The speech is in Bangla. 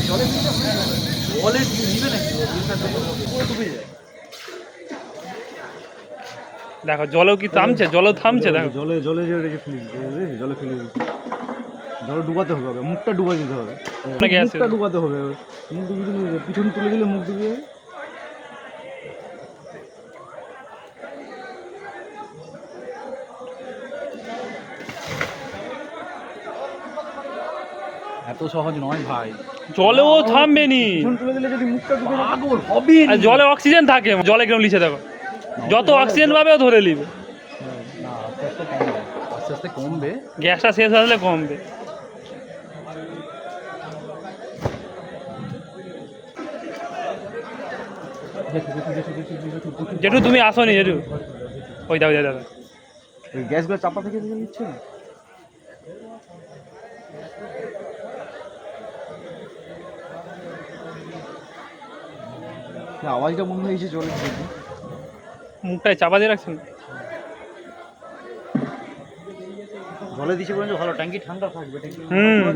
জলে নিবে নাকি ডুবে যায়। দেখো জলেও কি থামছে, জলেও থামছে দেখো। জলে জলে জলে ফেলে জলে ডুবাতে হবে, মুখটা ডুবা দিতে হবে, মুখটা ডুবাতে হবে। মুখ ডুবিয়ে দিলে পিছন তুলে দিলে মুখ ডুবিয়ে যাবে। এত সহজ নয় ভাই, জলেও থামবে নি, পিছন তুলে দিলে যদি মুখটা ডুবে যায় পাগল হবে। আর জলে অক্সিজেন থাকে, জলে কেন লিখে দেখো, যত অক্সিজেন পাবে ও ধরে নিবে। না আস্তে আস্তে কমবে, আস্তে আস্তে কমবে। গ্যাসটা শেষ আসলে কমবে। জেঠু তুমি আসোনি জেঠু, ওই দাও দাদা। ওই গ্যাসগুলো চাপা থেকে নিচ্ছে না। আওয়াজটা বন্ধ হয়েছে জলের জন্য। মুখটায় চাপা দিয়ে রাখছেন। জলে দিচ্ছে বলেন ভালো, ট্যাঙ্কি ঠান্ডা থাকবে। হুম।